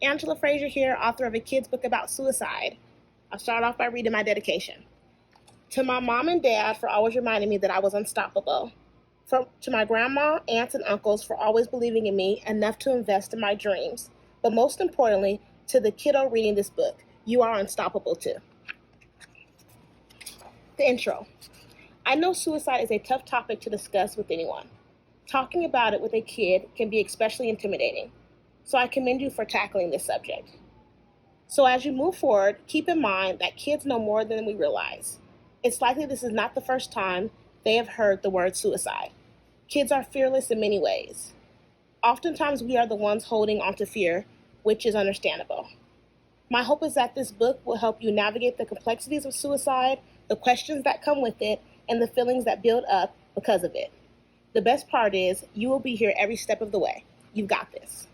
Angela Frazier here, author of a kid's book about suicide. I'll start off by reading my dedication. To my mom and dad for always reminding me that I was unstoppable. To my grandma, aunts, and uncles for always believing in me enough to invest in my dreams. But most importantly, to the kiddo reading this book, you are unstoppable too. The intro. I know suicide is a tough topic to discuss with anyone. Talking about it with a kid can be especially intimidating. So I commend you for tackling this subject. So as you move forward, keep in mind that kids know more than we realize. It's likely this is not the first time they have heard the word suicide. Kids are fearless in many ways. Oftentimes we are the ones holding on to fear, which is understandable. My hope is that this book will help you navigate the complexities of suicide, the questions that come with it, and the feelings that build up because of it. The best part is you will be here every step of the way. You've got this.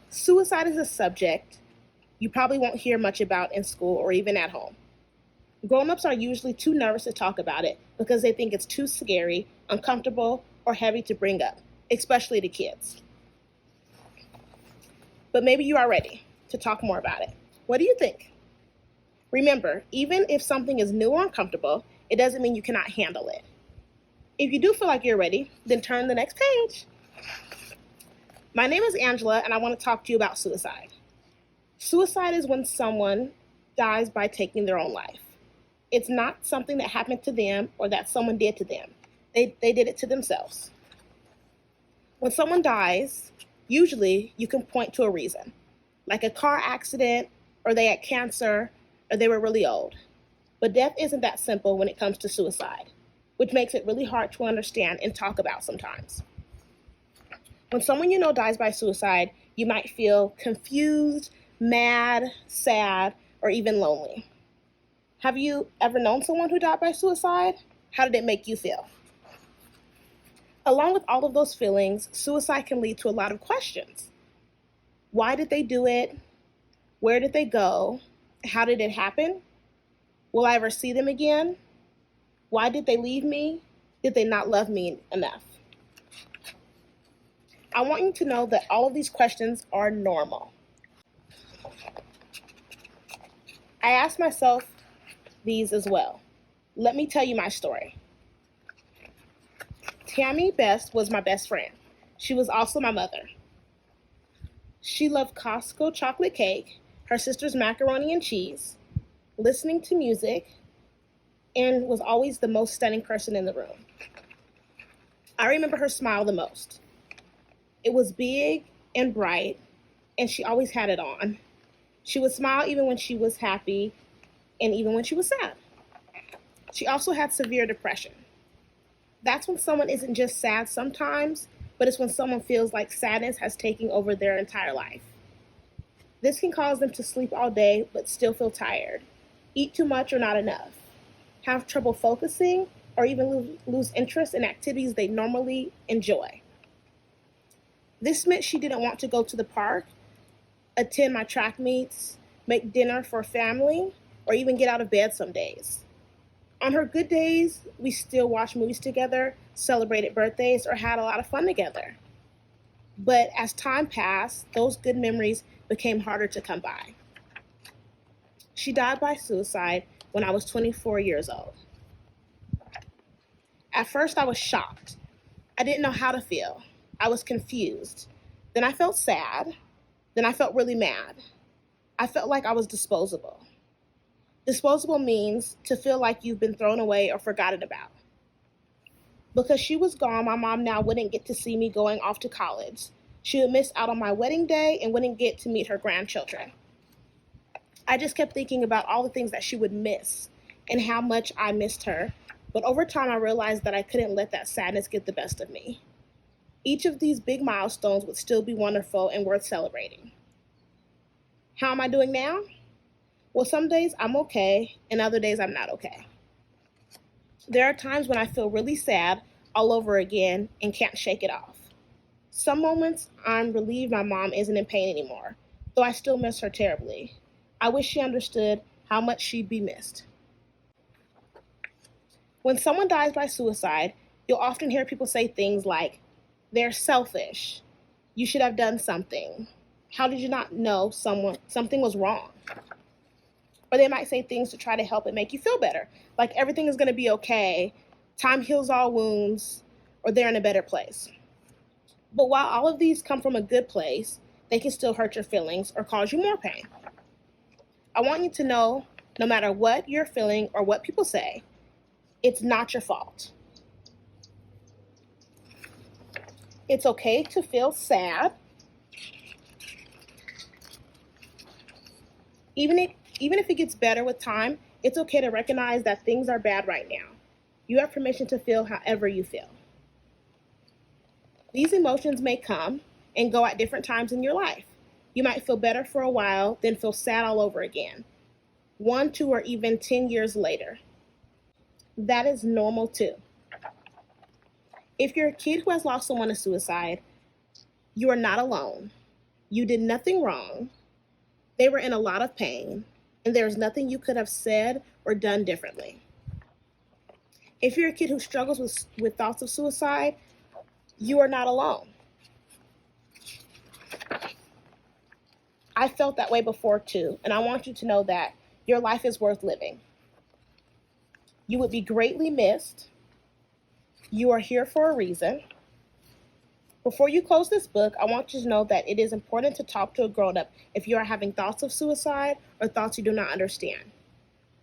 Suicide is a subject you probably won't hear much about in school or even at home. Grown-ups are usually too nervous to talk about it because they think it's too scary, uncomfortable, or heavy to bring up, especially to kids. But maybe you are ready to talk more about it. What do you think? Remember, even if something is new or uncomfortable, it doesn't mean you cannot handle it. If you do feel like you're ready, then turn to the next page. My name is Angela, and I want to talk to you about suicide. Suicide is when someone dies by taking their own life. It's not something that happened to them or that someone did to them. They did it to themselves. When someone dies, usually you can point to a reason, like a car accident, or they had cancer, or they were really old. But death isn't that simple when it comes to suicide, which makes it really hard to understand and talk about sometimes. When someone you know dies by suicide, you might feel confused, mad, sad, or even lonely. Have you ever known someone who died by suicide? How did it make you feel? Along with all of those feelings, suicide can lead to a lot of questions. Why did they do it? Where did they go? How did it happen? Will I ever see them again? Why did they leave me? Did they not love me enough? I want you to know that all of these questions are normal. I asked myself these as well. Let me tell you my story. Tammy Best was my best friend. She was also my mother. She loved Costco chocolate cake, her sister's macaroni and cheese, listening to music, and was always the most stunning person in the room. I remember her smile the most. It was big and bright, and she always had it on. She would smile even when she was happy and even when she was sad. She also had severe depression. That's when someone isn't just sad sometimes, but it's when someone feels like sadness has taken over their entire life. This can cause them to sleep all day but still feel tired, eat too much or not enough, have trouble focusing, or even lose interest in activities they normally enjoy. This meant she didn't want to go to the park, attend my track meets, make dinner for family, or even get out of bed some days. On her good days, we still watched movies together, celebrated birthdays, or had a lot of fun together. But as time passed, those good memories became harder to come by. She died by suicide when I was 24 years old. At first, I was shocked. I didn't know how to feel. I was confused. Then I felt sad. Then I felt really mad. I felt like I was disposable. Disposable means to feel like you've been thrown away or forgotten about. Because she was gone, my mom now wouldn't get to see me going off to college. She would miss out on my wedding day and wouldn't get to meet her grandchildren. I just kept thinking about all the things that she would miss and how much I missed her. But over time, I realized that I couldn't let that sadness get the best of me. Each of these big milestones would still be wonderful and worth celebrating. How am I doing now? Well, some days I'm okay, and other days I'm not okay. There are times when I feel really sad all over again and can't shake it off. Some moments I'm relieved my mom isn't in pain anymore, though I still miss her terribly. I wish she understood how much she'd be missed. When someone dies by suicide, you'll often hear people say things like, they're selfish, You should have done something. How did you not know something was wrong? Or they might say things to try to help it make you feel better, like everything is going to be okay, time heals all wounds, or they're in a better place. But while all of these come from a good place, they can still hurt your feelings or cause you more pain. I want you to know, no matter what you're feeling or what people say, it's not your fault. It's okay to feel sad. Even if it gets better with time, it's okay to recognize that things are bad right now. You have permission to feel however you feel. These emotions may come and go at different times in your life. You might feel better for a while, then feel sad all over again, 1, 2, or even 10 years later. That is normal too. If you're a kid who has lost someone to suicide, you are not alone. You did nothing wrong. They were in a lot of pain, and there's nothing you could have said or done differently. If you're a kid who struggles with thoughts of suicide, you are not alone. I felt that way before too, and I want you to know that your life is worth living. You would be greatly missed. You are here for a reason. Before you close this book, I want you to know that it is important to talk to a grown-up if you are having thoughts of suicide or thoughts you do not understand.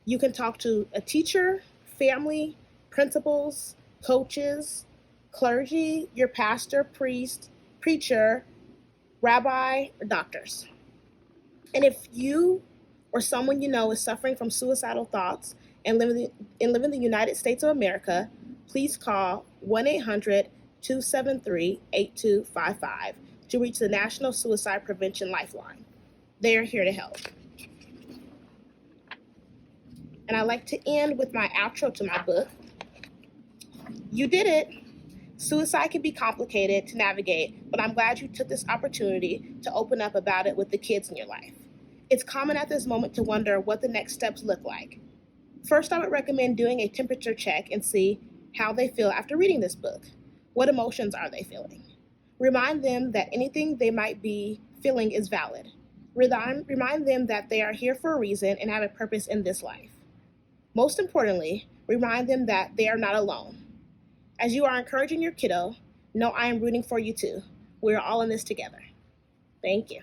You can talk to a teacher, family, principals, coaches, clergy, your pastor, priest, preacher, rabbi, or doctors. And if you or someone you know is suffering from suicidal thoughts and live in the United States of America, please call 1-800-273-8255 to reach the National Suicide Prevention Lifeline. They are here to help. And I like to end with my outro to my book. You did it. Suicide can be complicated to navigate, but I'm glad you took this opportunity to open up about it with the kids in your life. It's common at this moment to wonder what the next steps look like. First, I would recommend doing a temperature check and see how they feel after reading this book. What emotions are they feeling? Remind them that anything they might be feeling is valid. Remind them that they are here for a reason and have a purpose in this life. Most importantly, remind them that they are not alone. As you are encouraging your kiddo, know I am rooting for you too. We are all in this together. Thank you.